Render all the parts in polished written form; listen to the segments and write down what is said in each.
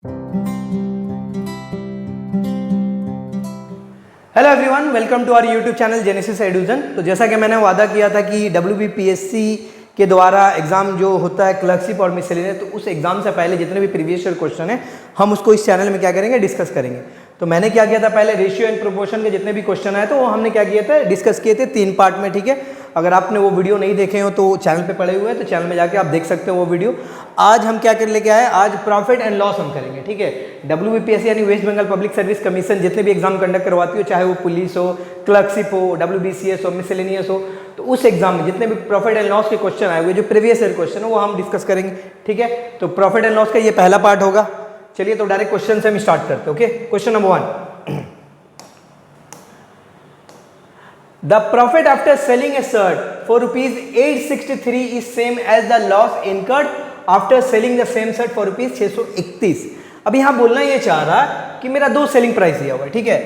Hello everyone, welcome to our YouTube channel Genesis Edusion. तो जैसा कि मैंने वादा किया था कि WBPSC के द्वारा एग्जाम जो होता है क्लर्कशिप और मिसलेनियस, तो उस एग्जाम से पहले जितने भी प्रीवियस ईयर क्वेश्चन है हम उसको इस चैनल में क्या करेंगे, डिस्कस करेंगे। तो मैंने क्या किया था, पहले रेशियो एंड प्रोपोर्शन के जितने भी क्वेश्चन आए तो वो हमने क्या किया था, डिस्कस किए थे 3 पार्ट में। ठीक है, अगर आपने वो वीडियो नहीं देखे हो तो चैनल पे पड़े हुए हैं, तो चैनल में जाके आप देख सकते हो वो वीडियो। आज हम क्या कर लेके आए, आज प्रॉफिट एंड लॉस हम करेंगे। ठीक है, WBPSC यानी West Bengal public service commission जितने भी एग्जाम कंडक्ट करवाती हो, चाहे वो पुलिस हो, क्लर्कशिप हो, WBCS हो, मिसलेनियस हो, तो उस एग्जाम में जितने भी प्रॉफिट एंड लॉस के क्वेश्चन आए हुए, जो प्रीवियस ईयर क्वेश्चन है वो हम डिस्कस करेंगे। ठीक है, तो प्रॉफिट एंड लॉस का ये पहला पार्ट होगा। चलिए तो डायरेक्ट क्वेश्चन से हम स्टार्ट करते हैं। Okay, question number 1, the profit after selling a shirt for rupees 863 is same as the loss incurred after selling the same shirt for rupees 631। अब यहाँ बोलना ये चाह रहा है कि मेरा 2 सेलिंग प्राइस दिया हुआ है। ठीक है,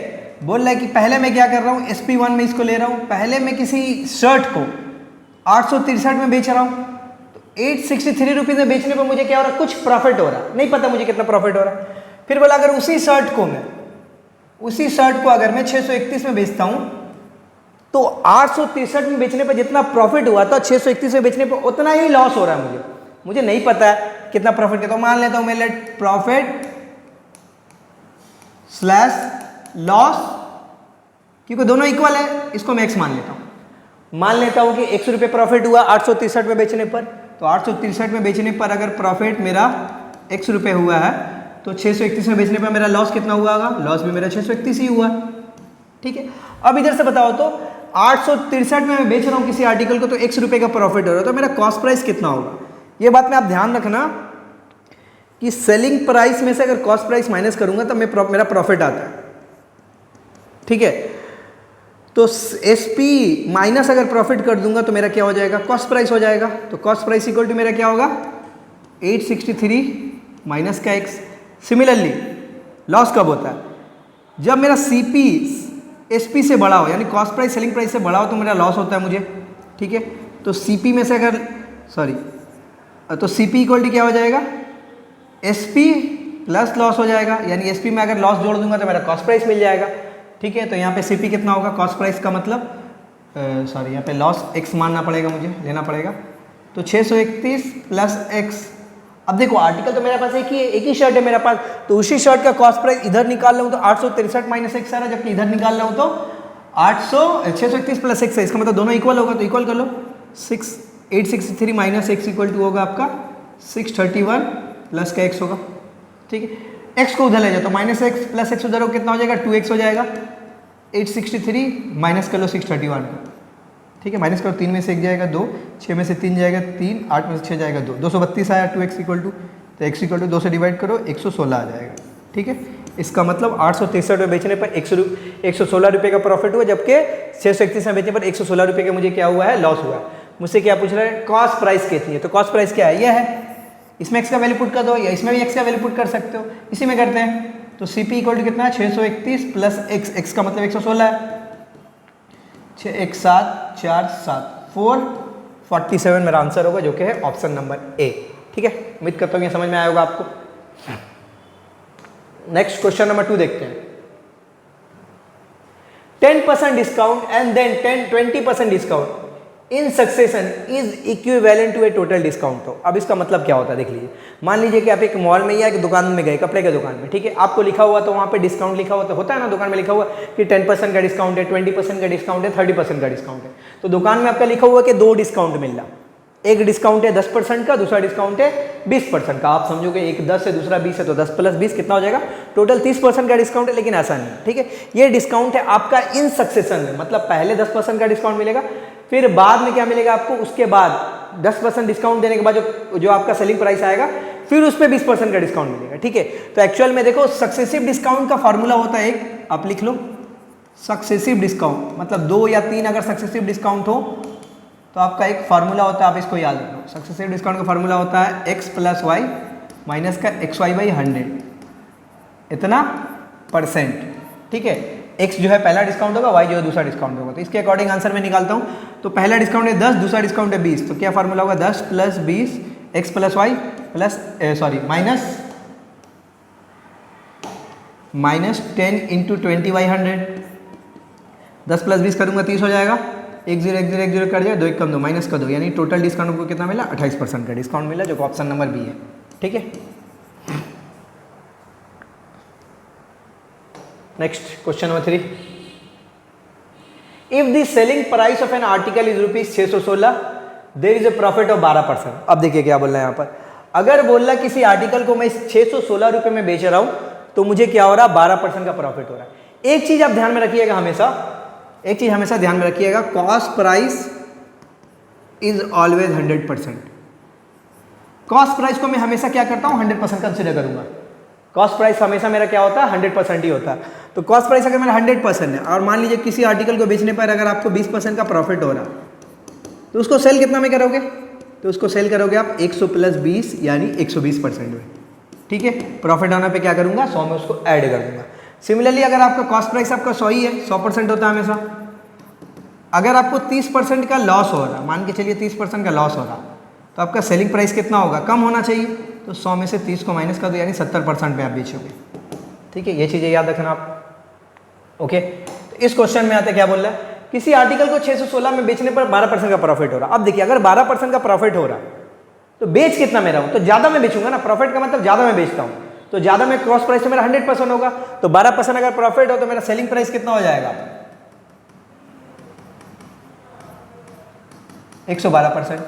बोल रहा है कि पहले मैं क्या कर रहा हूँ, SP1 में इसको ले रहा हूँ। पहले मैं किसी शर्ट को 863 में बेच रहा हूँ, तो 863 रुपीज़ में बेचने पर मुझे क्या हो रहा है, कुछ प्रॉफिट हो रहा है, नहीं पता मुझे कितना प्रॉफिट हो रहा है। फिर बोला अगर उसी शर्ट को अगर मैं 631 में बेचता हूँ तो 863 में बेचने पर जितना प्रॉफिट हुआ था 631 में बेचने पर उतना ही लॉस हो रहा है मुझे नहीं पता है कितना प्रॉफिट किया। तो मान लेता हूं मैं, लेट प्रॉफिट स्लैश लॉस, क्योंकि दोनों इक्वल है, इसको मैं x मान लेता हूं कि 100 रुपये प्रॉफिट हुआ 863 में बेचने पर। तो 863 में बेचने पर अगर प्रॉफिट मेरा 100 रुपये हुआ है तो 631 में बेचने पर मेरा लॉस कितना हुआ होगा, लॉस भी मेरा 631 ही हुआ। ठीक है, अब इधर से बताओ तो 863 में मैं बेच रहा हूँ किसी आर्टिकल को, तो 100 रुपये का प्रॉफिट हो रहा है, तो मेरा कॉस्ट प्राइस कितना होगा। ये बात में आप ध्यान रखना कि सेलिंग प्राइस में से अगर कॉस्ट प्राइस माइनस करूंगा तो मेरा प्रॉफिट आता है। ठीक है, तो SP माइनस अगर प्रॉफिट कर दूंगा तो मेरा क्या हो जाएगा, कॉस्ट प्राइस हो जाएगा। तो कॉस्ट प्राइस इक्वल टू मेरा क्या होगा, 863 माइनस का x। सिमिलरली लॉस कब होता है, जब मेरा CP SP से बड़ा हो, यानी कॉस्ट प्राइस सेलिंग प्राइस से बड़ा हो तो मेरा लॉस होता है मुझे। ठीक है, तो CP में से अगर तो CP इक्वल टू क्या हो जाएगा, SP प्लस लॉस हो जाएगा, यानी SP में अगर लॉस जोड़ दूंगा तो मेरा कॉस्ट प्राइस मिल जाएगा। ठीक है, तो यहाँ पे CP कितना होगा, कॉस्ट प्राइस का मतलब यहाँ पे लॉस x मानना पड़ेगा, मुझे लेना पड़ेगा। तो 631 प्लस x। अब देखो आर्टिकल तो मेरे पास एक ही शर्ट है मेरे पास, तो उसी शर्ट का कॉस्ट प्राइस इधर निकाल रहा हूँ तो 863 माइनस x आ रहा है, जबकि इधर निकाल रहा हूँ तो 631 प्लस x है, इसका मतलब दोनों इक्वल होगा। तो इक्वल कर लो, 863 माइनस x इक्वल टू होगा आपका 631 प्लस का x होगा। ठीक है, x को उधर ले जाओ तो माइनस x प्लस x उधर हो, कितना हो जाएगा, 2x हो जाएगा। 863 माइनस कर लो 631 का। ठीक है, माइनस करो, 3 में से 1 जाएगा 2, 6 में से 3 जाएगा 3, 8 में से 6 जाएगा 2, 232 आया। 2x इक्वल टू, तो x इक्वल टू 2 से डिवाइड करो, 116 आ जाएगा। ठीक है, इसका मतलब 863 में बेचने पर 116 रुपये का प्रॉफिट हुआ, जबकि 631 में बेचने पर 116 रुपये का मुझे क्या हुआ है, लॉस हुआ है। मुझसे क्या पूछ रहा है, कॉस्ट प्राइस कितनी है। तो कॉस्ट प्राइस क्या है, यह है, इसमें x का वैल्यू पुट कर दो, या इसमें भी x का वैल्यू पुट कर सकते हो, इसी में करते हैं। तो CP इक्वल टू कितना है, 631 प्लस x का मतलब 116 है, 6 1 7 4 7 447 मेरा आंसर होगा, जो कि है ऑप्शन नंबर A। ठीक है, उम्मीद करता हूँ ये समझ में आया होगा आपको। नेक्स्ट क्वेश्चन नंबर 2 देखते हैं। 10% discount and then 20% discount in succession is equivalent to a total discount. हो, अब इसका मतलब क्या होता है देख लीजिए। मान लीजिए कि आप एक मॉल में या एक दुकान में गए, कपड़े के दुकान में। ठीक है, आपको लिखा हुआ तो वहाँ पे डिस्काउंट लिखा हुआ तो होता है ना, दुकान में लिखा हुआ कि 10% का डिस्काउंट है, 20% का डिस्काउंट है, 30% का डिस्काउंट है। तो दुकान में आपका लिखा हुआ कि 2 डिस्काउंट मिल रहा, एक डिस्काउंट है 10% का, दूसरा डिस्काउंट है 20% का। आप समझोगे एक 10 है दूसरा 20 है, तो 10 प्लस 20 कितना हो जाएगा, टोटल 30% का डिस्काउंट है। लेकिन ऐसा नहीं है। ठीक है, ये डिस्काउंट है आपका इन सक्सेशन में, मतलब पहले 10% का डिस्काउंट मिलेगा, फिर बाद में क्या मिलेगा आपको, उसके बाद 10% डिस्काउंट देने के बाद जो आपका सेलिंग प्राइस आएगा, फिर उस पर 20% का डिस्काउंट मिलेगा। ठीक है, तो एक्चुअल में देखो सक्सेसिव डिस्काउंट का फॉर्मूला होता है एक, आप लिख लो, सक्सेसिव डिस्काउंट मतलब 2 या 3 अगर सक्सेसिव डिस्काउंट हो तो आपका एक फार्मूला होता है, आप इसको याद रखो। सक्सेसिव डिस्काउंट का फार्मूला होता है x प्लस वाई माइनस का XY बाई 100, इतना %। ठीक है, x जो है पहला डिस्काउंट होगा, y जो है दूसरा डिस्काउंट होगा। तो इसके अकॉर्डिंग आंसर मैं निकालता हूँ। तो पहला डिस्काउंट है 10, दूसरा डिस्काउंट है 20, तो क्या फार्मूला होगा, 10 plus 20 x plus Y plus minus -10 into 20/100, 10 + 20 करूँगा 30 हो जाएगा, 1 0 1 0 1 0 कट जाए, 2 1 कम 2 माइनस का 2, यानी टोटल डिस्काउंट को कितना मिला 28% का डिस्काउंट मिला, जो कि ऑप्शन नंबर बी है। ठीक है, next question number 3, if the selling price of an article is ₹616 there is a profit of 12%। अब देखिए क्या बोल रहा है यहाँ पर, अगर बोल रहा किसी आर्टिकल को मैं 616 रुपये में बेच रहा हूं तो मुझे क्या हो रहा है 12% का प्रॉफिट हो रहा है। एक चीज आप ध्यान में रखिएगा, एक चीज हमेशा ध्यान में रखिएगा, cost price is always 100%। Cost price को मैं हमेशा क्या करता हूं 100% कंसिडर करूंगा। कॉस्ट प्राइस हमेशा मेरा क्या होता है 100% ही होता है। तो कॉस्ट प्राइस अगर मेरा 100% है और मान लीजिए किसी आर्टिकल को बेचने पर अगर आपको 20% का प्रॉफिट हो रहा तो उसको सेल कितना में करोगे, तो उसको सेल करोगे आप 100 + 20 यानी 120% में। ठीक है, प्रॉफिट आने पे क्या करूंगा 100 में उसको ऐड कर दूंगा। सिमिलरली अगर आपका कॉस्ट प्राइस आपका 100 ही है, 100% होता है हमेशा, अगर आपको 30% का लॉस हो रहा, मान के चलिए 30% का लॉस हो रहा, तो आपका सेलिंग प्राइस कितना होगा, कम होना चाहिए। तो 100 में से 30 को माइनस कर दो, यानी 70% पे आप बेचोगे। ठीक है, ये चीज़ें याद रखना आप। ओके, तो इस क्वेश्चन में आते क्या बोल रहा है, किसी आर्टिकल को 616 में बेचने पर 12% का प्रॉफिट हो रहा। अब देखिए अगर 12% का प्रॉफिट हो रहा तो बेच कितना मेरा हूं, तो ज़्यादा मैं बेचूंगा ना, प्रॉफिट का मतलब ज़्यादा मैं बेचता हूं, तो ज़्यादा में क्रॉस प्राइस से मेरा 100% होगा। तो 12% अगर प्रॉफिट हो तो मेरा सेलिंग प्राइस कितना हो जाएगा 112%।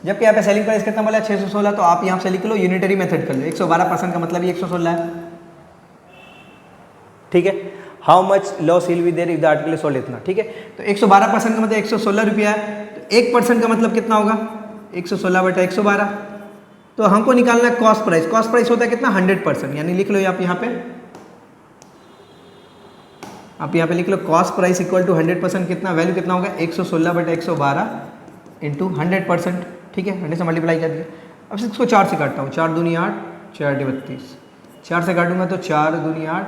जबकि यहाँ पे सेलिंग प्राइस कितना बोला 616, तो आप यहाँ से लिख लो, यूनिटरी मेथड कर लो, 112% का मतलब ही 116 है। ठीक है, how much loss will be there if the article is sold, इतना। ठीक है, तो 112% का मतलब 116 रुपया है, तो 1% का मतलब कितना होगा 116/112। तो हमको निकालना है कॉस्ट प्राइस। कॉस्ट प्राइस होता है कितना 100%, यानी लिख लो आप यहाँ पे लिख लो कॉस्ट प्राइस इक्वल टू 100%, कितना वैल्यू कितना होगा 116/112 इंटू 100%। ठीक है, 100 से मल्टीप्लाई कर दिया। अब इसको 4 से काटता हूँ, 4 दूनी 8, 4 × 32, 4 से काटूंगा तो 4 दूनी 8,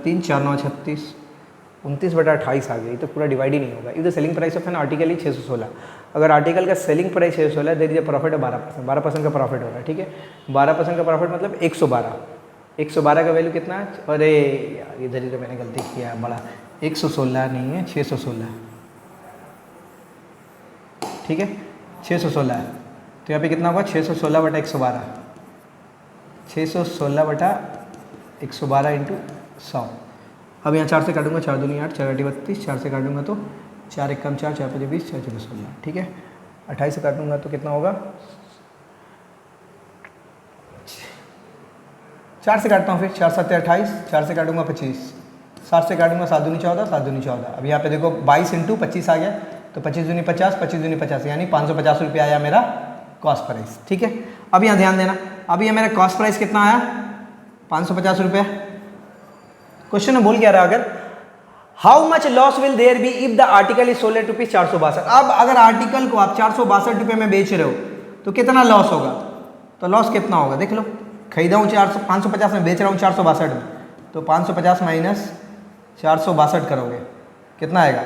3 4 9 36, 29/28 आ गई। तो पूरा डिवाइड ही नहीं होगा। If the selling price of an article ही 616, अगर आर्टिकल का selling price 616 there is a profit of 12% का प्रॉफिट हो रहा है। ठीक है, 12% का प्रॉफिट मतलब 112 का वैल्यू कितना है, अरे यार इधर ही तो मैंने गलती किया है, बड़ा 116 नहीं है 616। ठीक है, 616 है, तो यहाँ पे कितना होगा 616/112, 616/112 इंटू 100। अब यहाँ 4 से काटूंगा, 4 दूनी 8, 4 × 32, 4 से काटूंगा तो 4 × 1 4, 4 × 5 20, 4 × 4 16। ठीक है, 28 से काटूंगा तो कितना होगा, 4 से काटता हूँ, फिर 4 7 28, 4 से काटूंगा 25, 7 से काटूंगा 7 दूनी 14, 7 दूनी 14। अब यहाँ पे देखो 22 इंटू 25 आ गया, तो 25 दूनी 50, 25 दूनी 50, यानी 550 रुपया आया मेरा कॉस्ट प्राइस। ठीक है, अब यहाँ ध्यान देना, अब ये मेरा कॉस्ट प्राइस कितना आया 550 रुपया। क्वेश्चन में बोल क्या रहा, अगर how much loss will there be if the article is sold at ₹462। अब अगर आर्टिकल को आप 462 रुपये में बेच रहे हो तो कितना लॉस होगा, तो लॉस कितना होगा देख लो, खरीदा हूँ 550 में, बेच रहा हूँ 462 में, तो 550 माइनस 462 करोगे कितना आएगा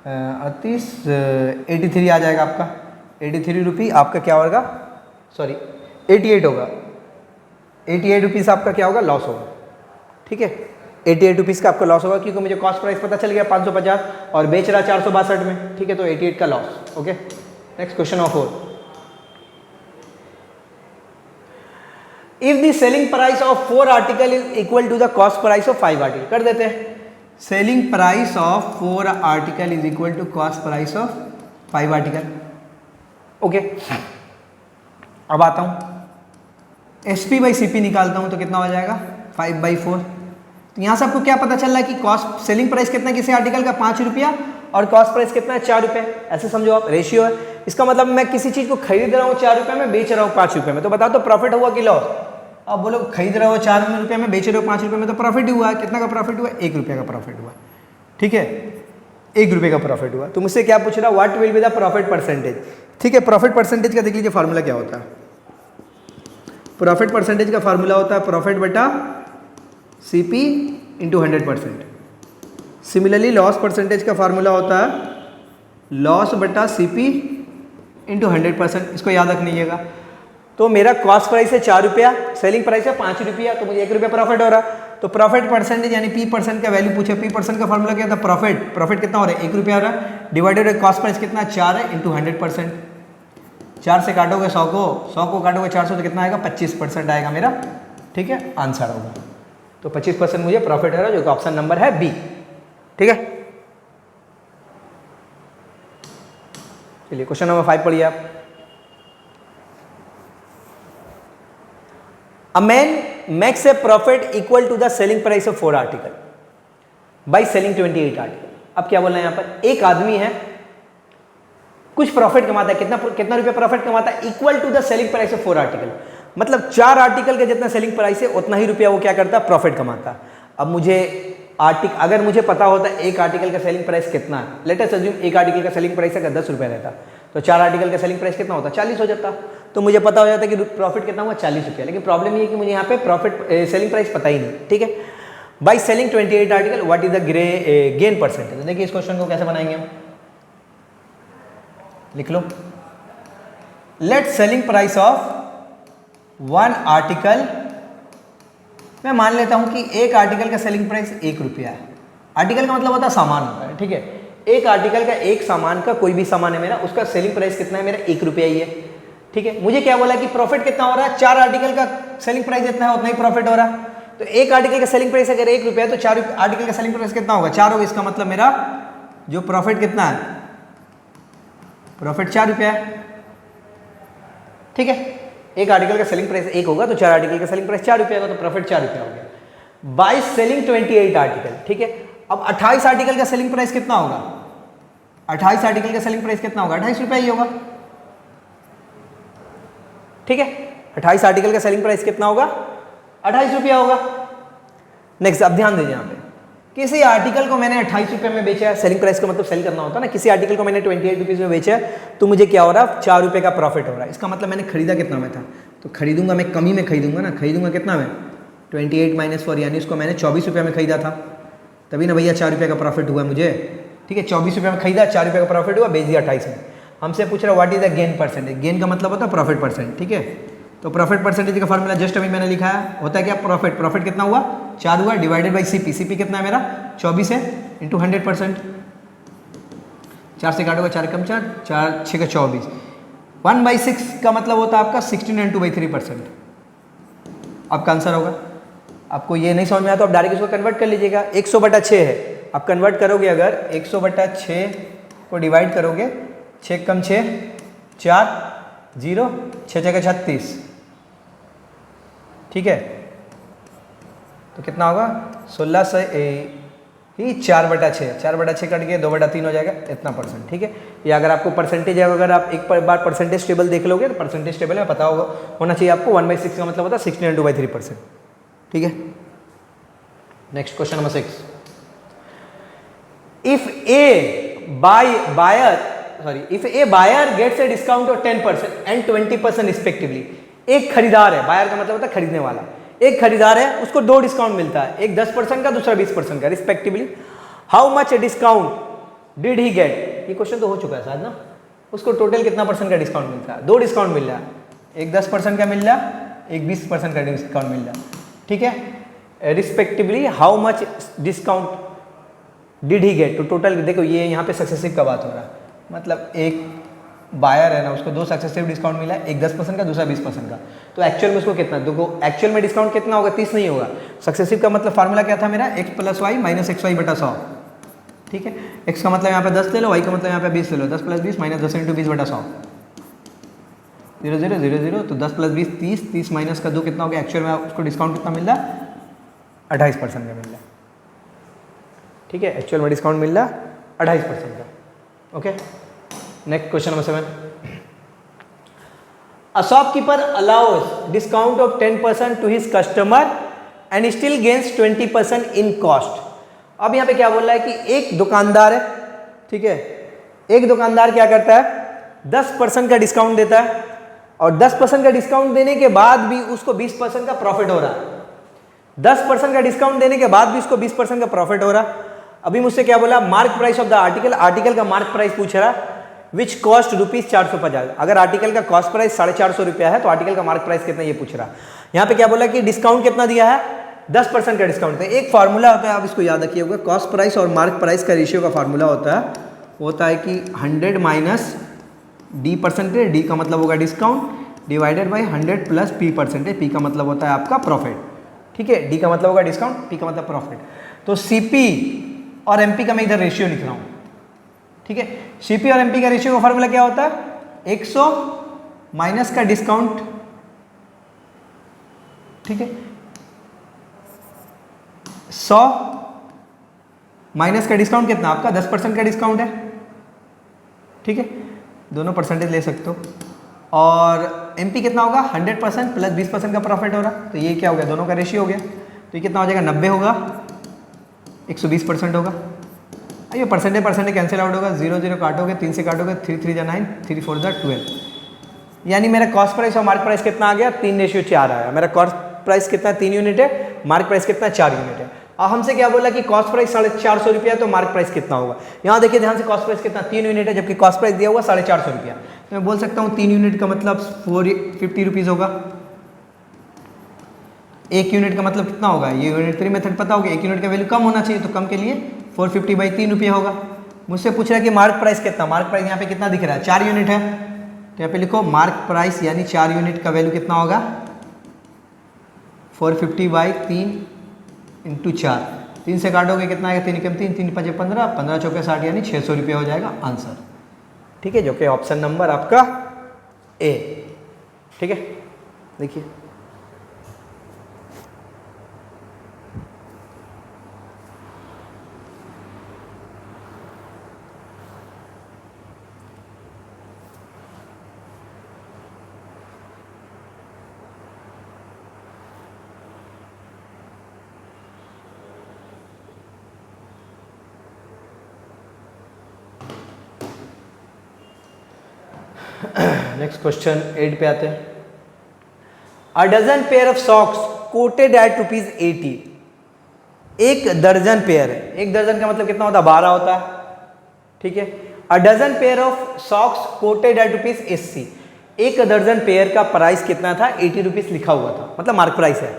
83 आ जाएगा आपका, 83 रुपये आपका क्या होगा, सॉरी 88 होगा, 88 रुपीज़ आपका क्या होगा लॉस होगा। ठीक है, 88 रुपीज़ का आपका लॉस होगा, क्योंकि मुझे कॉस्ट प्राइस पता चल गया 550 और बेच रहा 462 में। ठीक है, तो 88 का loss. Okay, next question number 4, if the selling price of 4 article is equal to the cost price of 5 article. कर देते हैं, selling price of 4 article is equal to cost price of 5 article. Okay, अब आता हूं SP/CP निकालता हूं तो कितना हो जाएगा 5/4। तो यहां से आपको क्या पता चल रहा है कि कॉस्ट सेलिंग प्राइस कितना है किसी आर्टिकल का 5 रुपया और कॉस्ट प्राइस कितना है 4 रुपये। ऐसे समझो आप, रेशियो है। इसका मतलब मैं किसी चीज को खरीद रहा हूँ 4 रुपये में, बेच रहा हूँ 5 रुपये में, तो बताओ तो प्रॉफिट हुआ कि लॉस। अब बोलो खरीद रहे हो 4 रुपये में, बेच रहे हो 5 रुपये में, तो प्रॉफिट ही हुआ है। कितना का प्रॉफिट हुआ 1 रुपये का प्रॉफिट हुआ। ठीक है, 1 रुपये का प्रॉफिट हुआ। तो मुझसे क्या पूछ रहा, what will be the profit percentage. ठीक है, प्रॉफिट परसेंटेज का देख लीजिए फार्मूला क्या होता है। प्रॉफिट परसेंटेज का फार्मूला होता है प्रॉफिट बटा CP into 100%। Similarly loss percentage का फार्मूला होता है लॉस बटा CP इंटू 100%। इसको याद रख लीजिएगा। तो मेरा कॉस्ट प्राइस है 4 रुपया, सेलिंग प्राइस है 5 रुपया, तो मुझे 1 रुपया प्रॉफिट हो रहा। तो प्रॉफिट परसेंटेज यानी पी परसेंट का वैल्यू पूछे, पी परसेंट का फॉर्मूला क्या था, प्रॉफिट कितना हो रहा है, 1 रुपया हो रहा है, डिवाइडेड बाई कॉस्ट प्राइस कितना 4 है इंटू 100%। 4 से काटोगे 100 को काटोगे 400 तो कितना आएगा, 25% आएगा मेरा, ठीक है, आंसर होगा। तो 25% मुझे प्रॉफिट हो रहा है, जो कि ऑप्शन नंबर है बी, ठीक है। चलिए क्वेश्चन नंबर 5 पढ़िए आप। A man makes a profit equal to the selling price of 4 article by selling 28 article। अब क्या बोलना है यहाँ पर, एक आदमी है कुछ प्रॉफिट कमाता है, कितना रुपया प्रॉफिट कमाता है, equal to the selling price of 4 article, मतलब 4 आर्टिकल का जितना सेलिंग प्राइस है उतना ही रुपया वो क्या करता है, प्रॉफिट कमाता है। अब मुझे अगर मुझे पता होता है एक आर्टिकल का सेलिंग प्राइस कितना है, लेट अस अज्यूम एक आर्टिकल का सेलिंग प्राइस अगर 10 रुपया रहता तो 4 आर्टिकल का सेलिंग प्राइस कितना होता, 40 हो जाता, तो मुझे पता हो जाता कि प्रॉफिट कितना हुआ, 40 रुपया। लेकिन प्रॉब्लम ये है कि मुझे यहाँ पे प्रॉफिट सेलिंग प्राइस पता ही नहीं, ठीक है। By selling 28 article what is the gain percentage. देखिए इस क्वेश्चन को कैसे बनाएंगे हम, लिख लो, let selling price of 1 article, मैं मान लेता हूं कि एक आर्टिकल का सेलिंग प्राइस 1 रुपया है। आर्टिकल का मतलब होता है सामान होता है, ठीक है। एक आर्टिकल का, एक सामान का, कोई भी सामान है मेरा, उसका सेलिंग प्राइस कितना है, मेरा 1 रुपया ही है, ठीक है। मुझे क्या बोला कि प्रॉफिट कितना हो रहा है, 4 आर्टिकल का सेलिंग प्राइस जितना है उतना ही प्रॉफिट हो रहा है। तो एक आर्टिकल का सेलिंग प्राइस अगर 1 रुपया है तो 4 आर्टिकल का सेलिंग प्राइस कितना होगा, 4 होगा। इसका मतलब मेरा जो प्रॉफिट कितना है, प्रॉफिट 4 रुपया है, ठीक है। एक आर्टिकल का सेलिंग प्राइस 1 होगा तो 4 आर्टिकल का सेलिंग प्राइस 4 रुपया होगा, तो प्रॉफिट 4 रुपया हो गया। बाय सेलिंग 28 आर्टिकल, ठीक है। अब 28 आर्टिकल का सेलिंग प्राइस कितना होगा, 28 आर्टिकल का सेलिंग प्राइस कितना होगा, 28 रुपया ही होगा, ठीक है। 28 आर्टिकल का सेलिंग प्राइस कितना होगा, 28 रुपया होगा। नेक्स्ट, अब ध्यान दीजिए यहाँ पे, किसी आर्टिकल को मैंने 28 रुपये में बेचा है, सेलिंग प्राइस का मतलब सेल करना होता है ना, किसी आर्टिकल को मैंने 28 रुपीज़ में बेचा है तो मुझे क्या हो रहा है, 4 रुपये का प्रॉफिट हो रहा है। इसका मतलब मैंने खरीदा कितना में था, तो खरीदूंगा मैं कमी में खरीदूंगा ना, खरीदूंगा कितना में, 28 माइनस 4, यानी उसको मैंने 24 रुपये में खरीदा था, तभी ना भैया 4 रुपये का प्रॉफिट हुआ मुझे, ठीक है। 24 रुपये में खरीदा, 4 रुपये का प्रॉफिट हुआ, बेच दिया 28 में। हमसे पूछ रहा what is the gain percentage, gain का मतलब होता है प्रॉफिट परसेंट, ठीक है। तो प्रॉफिट परसेंटेज का फॉर्मूला जस्ट अभी मैंने लिखा है, होता है क्या, प्रॉफिट कितना हुआ, 4 हुआ, डिवाइडेड बाई सीपी, सीपी कितना है मेरा 24 है, इंटू 100%। 4 से काटोगे 4 कम 4, 4 6 का 24, 1/6 का मतलब होता है आपका 16 इंटू बाई 3%, आपका आंसर होगा। आपको ये नहीं समझ में आया तो आप डायरेक्ट इसको कन्वर्ट कर लीजिएगा, 100/6 है, आप कन्वर्ट करोगे अगर 100/6 को डिवाइड करोगे, 6 कम 6 4 0, 6 6 का 36, ठीक है। तो कितना होगा 16 से ही 4/6, 4/6 कट के 2/3 हो जाएगा, इतना परसेंट, ठीक है। या अगर आपको परसेंटेज है, अगर आप एक बार परसेंटेज टेबल देख लोगे तो परसेंटेज टेबल में पता होना चाहिए आपको 1/6 का मतलब होता है 16 इंटू बाई 3%, ठीक है। Next question number 6, if a buyer gets a discount of 10% and 20% respectively. एक खरीदार है, बायर का मतलब होता है खरीदने वाला, एक खरीदार है, उसको 2 डिस्काउंट मिलता है, एक 10% का, दूसरा 20% का respectively. How much discount did he get, ये क्वेश्चन तो हो चुका है शायद ना, उसको टोटल कितना परसेंट का डिस्काउंट मिलता है, 2 डिस्काउंट मिल रहा है, एक 10% का मिल रहा है, एक 20% का डिस्काउंट मिल रहा है, ठीक है। Respectively how much discount did he get, तो टोटल देखो ये यहाँ पे सक्सेसिव का बात हो रहा है, मतलब एक बायर है ना, उसको 2 सक्सेसिव डिस्काउंट मिला है, एक 10% का, दूसरा 20% का, तो एक्चुअल में उसको कितना, देखो एक्चुअल में डिस्काउंट कितना होगा, 30 नहीं होगा। सक्सेसिव का मतलब फार्मूला क्या था मेरा, x + y माइनस xy/100, ठीक है। x का मतलब यहाँ पे 10 ले लो, y का मतलब यहाँ पे 20 ले लो, 10 + 20 माइनस 10 इंटू 20/100, 0 0 0 0, तो 10 + 20 30, 30 माइनस का 2 कितना हो गया, एक्चुअल में उसको डिस्काउंट कितना मिल रहा है, 28% का मिल रहा है, ठीक है। एक्चुअल में डिस्काउंट मिल रहा है 28% का, okay. Next question number 7, a shopkeeper allows discount of 10% to his customer and still gains 20% in cost. अब यहाँ पे क्या बोल रहा है कि एक दुकानदार है, ठीक है, एक दुकानदार क्या करता है 10% का डिस्काउंट देता है, और 10% का डिस्काउंट देने के बाद भी उसको 20% का प्रॉफिट हो रहा है, 10% का डिस्काउंट देने के बाद भी उसको 20% का प्रॉफिट हो रहा। अभी मुझसे क्या बोला, mark price of the article, article का मार्क प्राइस पूछ रहा, विच कॉस्ट ₹450। अगर आर्टिकल का कॉस्ट प्राइस 450 रुपया है तो आर्टिकल का मार्क प्राइस कितना ये पूछ रहा। यहाँ पे क्या बोला कि डिस्काउंट कितना दिया है 10% का डिस्काउंट है। एक फार्मूला होता है, आप इसको याद रखिएगा, कॉस्ट प्राइस और मार्क प्राइस का रेशियो का फार्मूला होता है, वो होता है कि 100 माइनस डी परसेंटेज, डी का मतलब होगा discount, divided by 100 plus P percentage, P का मतलब होता है आपका प्रॉफिट। ठीक है, डी का मतलब होगा डिस्काउंट, पी का मतलब प्रॉफिट। तो सीपी और एमपी का मैं इधर रेशियो लिख रहा हूँ। ठीक है, सीपी और एमपी का रेशियो का फार्मूला क्या होता है, 100 माइनस का डिस्काउंट, ठीक है, 100 माइनस का डिस्काउंट कितना आपका 10% का डिस्काउंट है। ठीक है, दोनों परसेंटेज ले सकते हो। और एमपी कितना होगा 100% प्लस 20% का प्रॉफिट हो रहा, तो ये क्या हो गया, दोनों का रेशियो हो गया। तो ये कितना हो जाएगा 90 होगा, 120% होगा। ये परसेंटेज कैंसिल आउट होगा, 0 0 काटोगे, 3 से काटोगे, 3 3 जा 9, 3 4 जा 12, यानी मेरा कॉस्ट प्राइस और मार्क प्राइस कितना आ गया 3:4 आया। मेरा कॉस्ट प्राइस कितना 3 यूनिट है, मार्क प्राइस कितना 4 यूनिट है। अब हमसे क्या बोला कि कॉस्ट प्राइस 450 रुपया, तो मार्क प्राइस कितना होगा। यहाँ देखिए ध्यान से, कॉस्ट प्राइस कितना 3 यूनिट है, जबकि कॉस्ट प्राइस दिया हुआ 450 रुपया। तो मैं बोल सकता हूँ 3 यूनिट का मतलब 450 रुपीज़ होगा। 1 यूनिट का मतलब कितना होगा, ये यूनिट 3 मेथड पता होगा, 1 यूनिट का वैल्यू कम होना चाहिए, तो कम के लिए 450 बाई 3 रुपया होगा। मुझसे पूछ रहा है कि मार्क प्राइस कितना, मार्क प्राइस यहाँ पे कितना दिख रहा है 4 यूनिट है, तो यहाँ पे लिखो मार्क प्राइस यानी 4 यूनिट का वैल्यू कितना होगा 450 बाई 3 इंटू 4, 3 से काटोगे कितना आएगा 3 कम 3, 3 5 15, 15 चौके 60, यानी 600 रुपया हो जाएगा आंसर। ठीक है, जो कि ऑप्शन नंबर आपका ए। ठीक है, देखिए नेक्स्ट क्वेश्चन 8 पे आते हैं। A dozen pair of socks quoted at ₹80। एक दर्जन पेयर है, एक दर्जन का मतलब कितना होता है 12 होता है। ठीक है, a dozen pair of socks quoted at ₹80। एक दर्जन पेयर का प्राइस कितना था 80 रुपीज लिखा हुआ था, मतलब मार्क प्राइस है।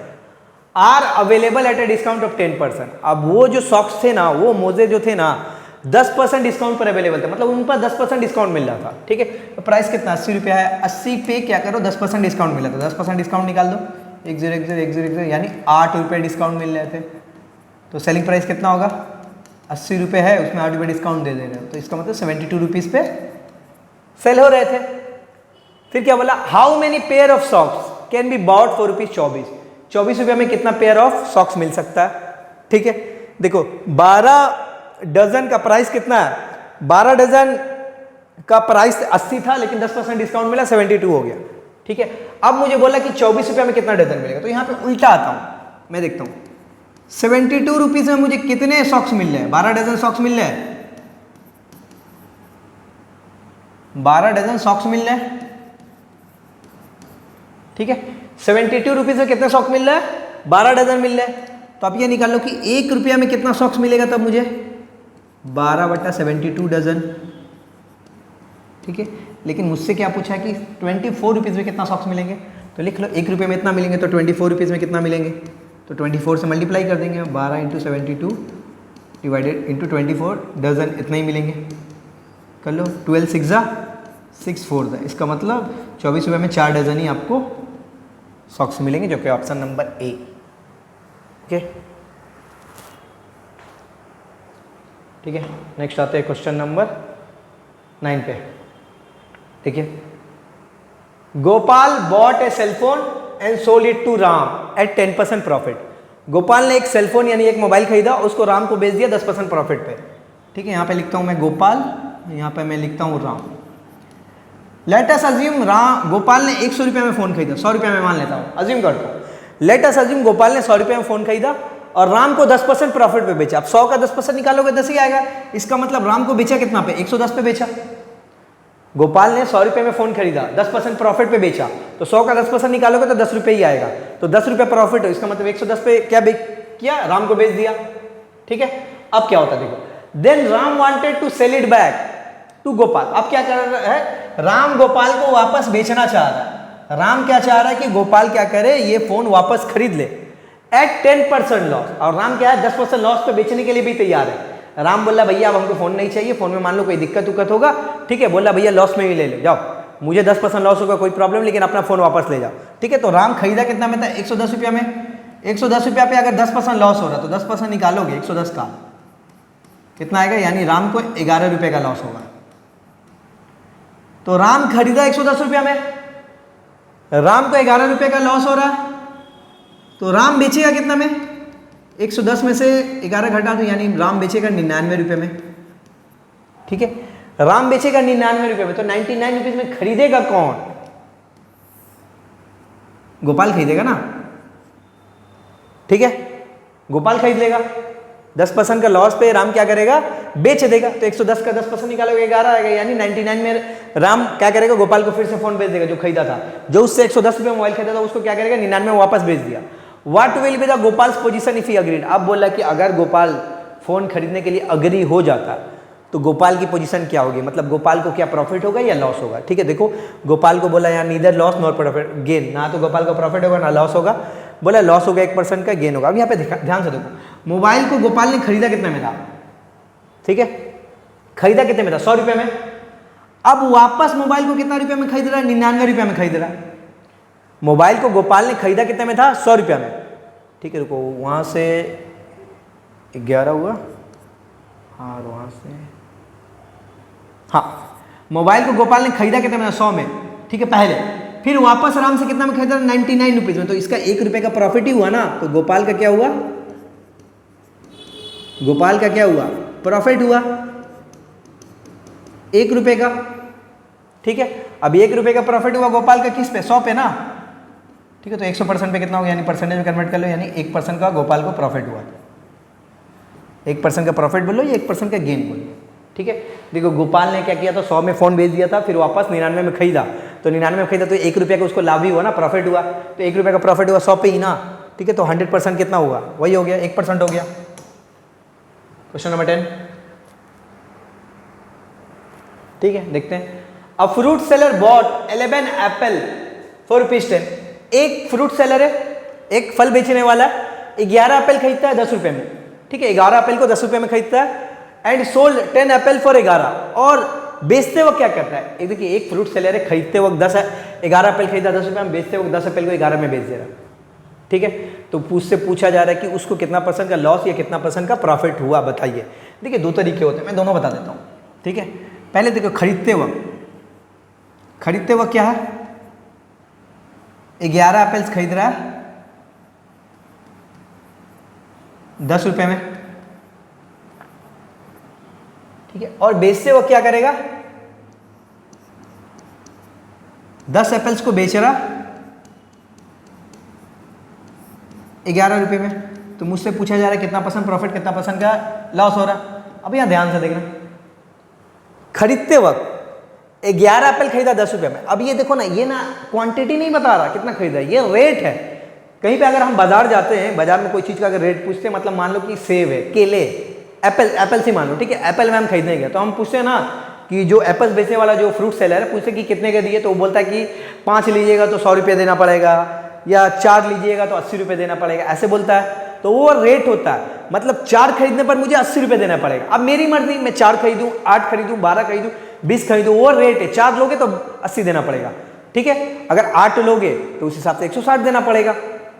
Are available at a discount of 10%। अब वो जो सॉक्स थे ना, वो मोजे जो थे ना 10% डिस्काउंट पर अवेलेबल थे, मतलब उन पर 10% डिस्काउंट मिल रहा था। ठीक है, तो प्राइस कितना 80 रुपया है, 80 पे क्या करो 10% डिस्काउंट मिला था, 10% डिस्काउंट निकाल दो, 1010 यानी 8 रुपये डिस्काउंट मिल रहे थे। तो सेलिंग प्राइस कितना होगा 80 रुपये है, उसमें 8 रुपये डिस्काउंट दे रहे हो, तो इसका मतलब 72 रुपीज़ पे सेल हो रहे थे। फिर क्या बोला, how many pair of socks can be bought for ₹24। 24 रुपये में कितना पेयर ऑफ सॉक्स मिल सकता है। ठीक है, देखो 12 डजन का प्राइस कितना है, 12 डजन का प्राइस 80 था, लेकिन 10% डिस्काउंट मिला 72 हो गया। ठीक है, अब मुझे बोला कि 24 रुपये में कितना डजन मिलेगा, तो यहाँ पे उल्टा आता हूँ, मैं देखता हूँ 72 रुपीज़ में मुझे कितने सॉक्स मिल रहे हैं, 12 डजन सॉक्स मिल रहे हैं, 12 डजन सॉक्स मिल रहे हैं। ठीक है, 72 रुपीज़ में कितने सॉक्स मिल रहा है 12 डजन मिल रहे हैं। तो आप ये निकाल लो कि 1 रुपया में कितना सॉक्स मिलेगा, तब मुझे 12/72 डजन। ठीक है, लेकिन मुझसे क्या पूछा है कि 24 रुपीज़ में कितना सॉक्स मिलेंगे, तो लिख लो 1 रुपये में इतना मिलेंगे, तो 24 रुपीज़ में कितना मिलेंगे, तो 24 से मल्टीप्लाई कर देंगे, 12 × 72 डिवाइडेड इंटू 24 डजन इतना ही मिलेंगे। कर लो 12 6 जा 6 4 जा, इसका मतलब 24 रुपये में 4 डजन ही आपको सॉक्स मिलेंगे, जो कि ऑप्शन नंबर ए। ओके, ठीक है, नेक्स्ट आते हैं क्वेश्चन नंबर 9 पे। देखिए, Gopal bought a cellphone and sold it to Ram at 10% profit. Gopal ने एक सेलफोन यानी एक मोबाइल खरीदा, उसको राम को बेच दिया 10% प्रॉफिट पे। ठीक है, यहाँ पे लिखता हूँ मैं गोपाल, यहाँ पे मैं लिखता हूँ Ram. Let us assume Gopal ने 100 रुपये में फ़ोन खरीदा, 100 रुपये में मान लेता हूँ, अज्यूम करता हूँ। लेट अस अज्यूम गोपाल ने 100 रुपये में फ़ोन खरीदा और राम को 10% प्रॉफिट पे बेचा। अब 100 का 10% निकालोगे 10 ही आएगा, इसका मतलब राम को बेचा कितना पे 110 पे बेचा। गोपाल ने 100 रुपये में फ़ोन खरीदा, 10% प्रॉफिट पे बेचा, तो 100 का 10% निकालोगे तो 10 रुपये ही आएगा, तो 10 रुपये प्रॉफिट हो, इसका मतलब 110 पे क्या किया, राम को बेच दिया। ठीक है, अब क्या होता है देखो, then Ram wanted to sell it back to Gopal. अब क्या कर रहा है, राम गोपाल को वापस बेचना चाह रहा है। राम क्या चाह रहा है कि गोपाल क्या करे, ये फ़ोन वापस खरीद ले एट 10% लॉस। और राम क्या है 10% लॉस पे बेचने के लिए भी तैयार है। राम बोला भैया अब हमको फोन नहीं चाहिए, फोन में मान लो कोई दिक्कत उक्कत होगा, ठीक है, बोला भैया लॉस में भी ले लो, जाओ, मुझे 10% लॉस होगा कोई प्रॉब्लम, लेकिन अपना फोन वापस ले जाओ, ठीक है। तो राम खरीदा कितना में था 110 रुपया में। 110 रुपया पे अगर 10% लॉस हो रहा तो 10% निकालोगे 110 का कितना आएगा, यानी राम को 11 रुपये का लॉस होगा। तो राम खरीदा 110 रुपया में, राम को 11 रुपये का लॉस हो रहा, तो राम बेचेगा कितना में, 110 में से 11 घटा दो, यानी राम बेचेगा 99 रुपये में, ठीक है। राम बेचेगा 99 रुपये में, तो 99 रुपीज में खरीदेगा कौन, गोपाल खरीदेगा ना, ठीक है, गोपाल खरीद लेगा। 10% का लॉस पे राम क्या करेगा, बेच देगा। तो 110 का 10% निकालोगे 11 आएगा, यानी 99 में राम क्या करेगा, गोपाल को फिर से फोन बेच देगा जो खरीदा था, जो उससे 110 रुपये मोबाइल खरीदा था उसको क्या करेगा 99 में वापस बेच दिया। What will be the गोपाल्स position if he agreed. अब बोला कि अगर गोपाल फोन खरीदने के लिए अग्री हो जाता तो गोपाल की पोजीशन क्या होगी, मतलब गोपाल को क्या प्रॉफिट होगा या लॉस होगा, ठीक है। देखो गोपाल को बोला यार neither loss nor profit gain, ना तो गोपाल को प्रॉफिट होगा ना लॉस होगा, बोला लॉस होगा 1% का, गेन होगा। अब यहाँ पे ध्यान से देखो, मोबाइल को गोपाल ने खरीदा कितने में था, ठीक है, खरीदा कितने में था 100 रुपये में। अब वापस मोबाइल को कितना रुपये में खरीद रहा है, 99 रुपये में खरीद रहा है। मोबाइल को गोपाल ने खरीदा कितने में था 100 रुपये में, ठीक है। रुको वहाँ से 11 हुआ, हाँ वहाँ से, हाँ मोबाइल को गोपाल ने खरीदा कितने में 100 में, ठीक है पहले, फिर वापस आराम से कितना में खरीदा 99 रुपीज में, तो इसका 1 रुपये का प्रॉफिट ही हुआ ना। तो गोपाल का क्या हुआ, गोपाल का क्या हुआ, प्रॉफिट हुआ 1 रुपये का, ठीक है। अब 1 रुपये का प्रॉफिट हुआ गोपाल का किस पे, 100 पे ना, ठीक है। तो 100% पे कितना होगा, यानी परसेंटेज में कन्वर्ट कर लो, यानी 1% का गोपाल को प्रॉफिट हुआ। 1% का प्रॉफिट बोलो या 1% का गेन बोलो, ठीक है। देखो गोपाल ने क्या किया था, 100 में फोन बेच दिया था, फिर वापस 99 में खरीदा, तो 99 में खरीदा तो 1 रुपये का उसको लाभ ही हुआ ना, प्रॉफिट हुआ। तो 1 रुपये का प्रॉफिट हुआ 100 पे ही ना, ठीक है। तो 100% कितना हुआ, वही हो गया 1% हो गया। क्वेश्चन नंबर 10, ठीक है, देखते हैं। A fruit seller bought 11 apple for ₹10। एक फ्रूट सेलर है, एक फल बेचने वाला, 11 एप्पल खरीदता है 10 रुपये में, ठीक है। 11 एप्पल को 10 रुपये में खरीदता है, एंड सोल्ड 10 एप्पल फॉर 11। और बेचते वक्त क्या करता है, एक देखिए एक फ्रूट सेलर है, खरीदते वक्त 11 एप्पल खरीदा 10 रुपये में, बेचते वक्त 10 एप्पल को 11 में बेच दे रहा है, ठीक है। तो उससे पूछा जा रहा है कि उसको कितना % का लॉस या कितना % का प्रॉफिट हुआ, बताइए। देखिए 2 तरीके होते हैं, मैं दोनों बता देता हूँ, ठीक है। पहले देखो खरीदते वक्त क्या है, 11 एप्पल्स खरीद रहा है 10 रुपये में, ठीक है। और बेचते वक्त क्या करेगा, 10 एप्पल्स को बेच रहा 11 रुपये में। तो मुझसे पूछा जा रहा है कितना % प्रॉफिट, कितना % का लॉस हो रहा। अब यहां ध्यान से देखना, खरीदते वक्त 11 एप्पल खरीदा 10 रुपये में। अब ये देखो ना, ये ना क्वांटिटी नहीं बता रहा कितना खरीदा, ये रेट है। कहीं पे अगर हम बाजार जाते हैं, बाजार में कोई चीज़ का अगर रेट पूछते हैं, मतलब मान लो कि सेब है, केले, एप्पल से मान लो, ठीक है, एप्पल में हम खरीदने गए तो हम पूछते हैं ना कि जो एप्पल बेचने वाला जो फ्रूट सेलर है, पूछते कि कितने के दिए, तो वो बोलता है कि 5 लीजिएगा तो 100 रुपये देना पड़ेगा, या 4 लीजिएगा तो 80 रुपये देना पड़ेगा, ऐसे बोलता है। तो वो रेट होता है, मतलब 4 खरीदने पर मुझे 80 रुपये देना पड़ेगा। अब मेरी मर्जी, मैं 4 खरीदूँ, 8 खरीदूँ, 12 खरीदूँ, 20 खरीदूँ, वो रेट है। 4 लोगे तो 80 देना पड़ेगा, ठीक है। अगर 8 लोगे तो उस हिसाब से 160 देना पड़ेगा,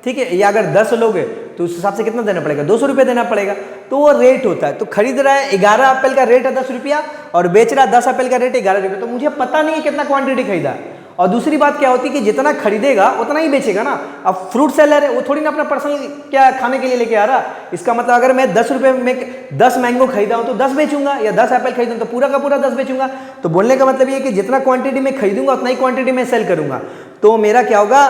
ठीक है। या अगर 10 लोगे तो उस हिसाब से कितना देना पड़ेगा, 200 रुपये देना पड़ेगा। तो वो रेट होता है। तो खरीद रहा है 11 एप्पल का रेट है 10 रुपया, और बेच रहा है 10 एप्पल का रेट 11 रुपये। तो मुझे पता नहीं है कितना क्वांटिटी खरीदा है। और दूसरी बात क्या होती है कि जितना खरीदेगा उतना ही बेचेगा ना। अब फ्रूट सेलर है, वो थोड़ी ना अपना पर्सनल क्या खाने के लिए लेके आ रहा। इसका मतलब अगर मैं 10 रुपये में 10 मैंगो खरीदा हूं तो 10 बेचूंगा, या 10 एप्पल खरीदूं तो पूरा का पूरा 10 बेचूंगा। तो बोलने का मतलब ये कि जितना क्वांटिटी में खरीदूंगा उतना ही क्वांटिटी में सेल करूंगा। तो मेरा क्या होगा,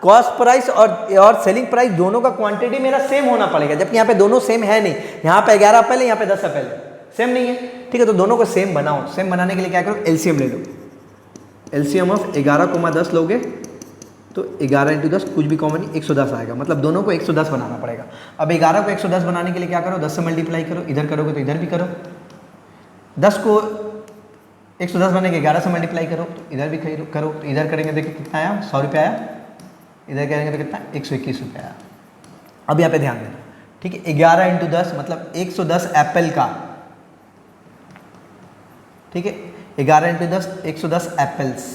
कॉस्ट प्राइस और सेलिंग प्राइस दोनों का क्वांटिटी मेरा सेम होना पड़ेगा, जबकि यहाँ पे दोनों सेम है नहीं। यहाँ पे 11 एप्पल है, यहाँ पे 10 एप्पल है, सेम नहीं है, ठीक है। तो दोनों को सेम बनाओ। सेम बनाने के लिए क्या करो, एलसीएम ले लो। एलसीएम ऑफ 11,10 लोगे तो 11 × 10 कुछ भी कॉमन नहीं, 110 आएगा। मतलब दोनों को 110 बनाना पड़ेगा। अब 11 को 110 बनाने के लिए क्या करो, 10 से मल्टीप्लाई करो, इधर करोगे तो इधर भी करो। 10 को 110 बनाने के 11 से मल्टीप्लाई करो तो इधर भी करो, तो इधर करेंगे देखिए कितना आया, 100 रुपये आया। इधर करेंगे तो कितना, 121 रुपये आया। अब यहाँ पे ध्यान देना, ठीक है। 11 इंटू 10 मतलब 110 एप्पल का, ठीक है। 11 इंटू 10 110 एप्पल्स।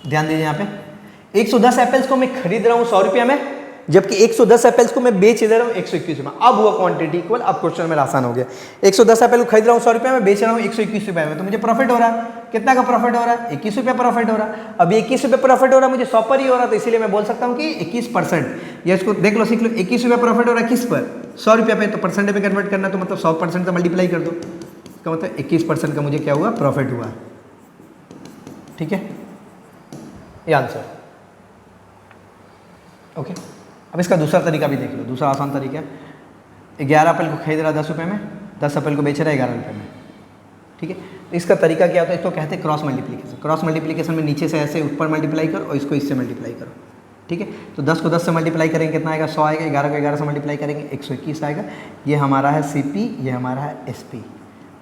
ध्यान दीजिए यहाँ पे 110 एप्पल्स को मैं खरीद रहा हूँ 100 रुपये में, जबकि 110 एप्पल्स को मैं बेच दे रहा हूँ 121 रुपये। अब हुआ क्वांटिटी इक्वल, अब क्वेश्चन मेरा आसान हो गया। 110 एप्पल को खरीद रहा हूँ 100 रुपये में, बेच रहा हूँ 121 रुपये में, तो मुझे प्रॉफिट हो रहा है। कितना का प्रॉफिट हो रहा है? 21 रुपये प्रॉफिट हो रहा है। अब 21 रुपये प्रॉफिट हो रहा है, मुझे 100 पर ही हो रहा है, तो इसीलिए मैं बोल सकता हूँ कि 21%। ये इसको देख लो, सीख लो। 21 रुपये प्रॉफिट हो रहा है किस पर? 100 रुपये पे। तो परसेंट पे कन्वर्ट करना, तो मतलब 100% से मल्टीप्लाई कर दो, इसका मतलब 21% का मुझे क्या हुआ? प्रॉफिट हुआ। ठीक है, ये आंसर। ओके, अब इसका दूसरा तरीका भी देख लो, दूसरा आसान तरीका है। 11 एप्पल को खरीद रहा 10 रुपये में, 10 एप्पल को बेच रहा है 11 रुपये में, ठीक है। तो इसका तरीका क्या होता है? इसको कहते हैं क्रॉस मल्टीप्लिकेशन। क्रॉस मल्टीप्लिकेशन में नीचे से ऐसे ऊपर मल्टीप्लाई करो और इसको इससे मल्टीप्लाई करो, ठीक है। तो 10 को 10 से मल्टीप्लाई करेंगे कितना आएगा? 100 आएगा। 11 को 11 से मल्टीप्लाई करेंगे 121 आएगा। ये हमारा है CP, ये हमारा है SP।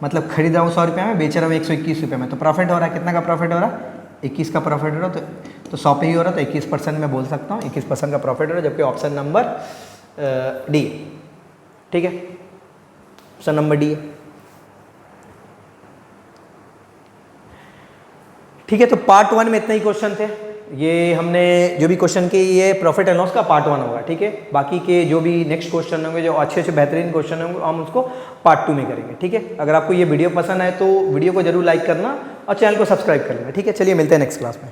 मतलब खरीद रहा हूँ 100 रुपये में, बेच रहा हूँ 121 रुपये में, तो प्रॉफिट हो रहा है। कितना का प्रॉफिट हो रहा है? 21 का प्रॉफिट हो रहा है। तो 100 पे ही हो रहा है, तो 21% मैं बोल सकता हूँ 21% का प्रॉफिट हो रहा है, जबकि ऑप्शन नंबर डी है, ठीक है। ऑप्शन नंबर डी है, ठीक है। तो पार्ट 1 में इतने ही क्वेश्चन थे। ये हमने जो भी क्वेश्चन किए, ये प्रॉफिट एंड लॉस का पार्ट 1 होगा, ठीक है। बाकी के जो भी नेक्स्ट क्वेश्चन होंगे, जो अच्छे अच्छे बेहतरीन क्वेश्चन होंगे, हम उसको पार्ट 2 में करेंगे, ठीक है। अगर आपको ये वीडियो पसंद आए तो वीडियो को जरूर लाइक करना और चैनल को सब्सक्राइब कर लेना, ठीक है। चलिए मिलते हैं नेक्स्ट क्लास में।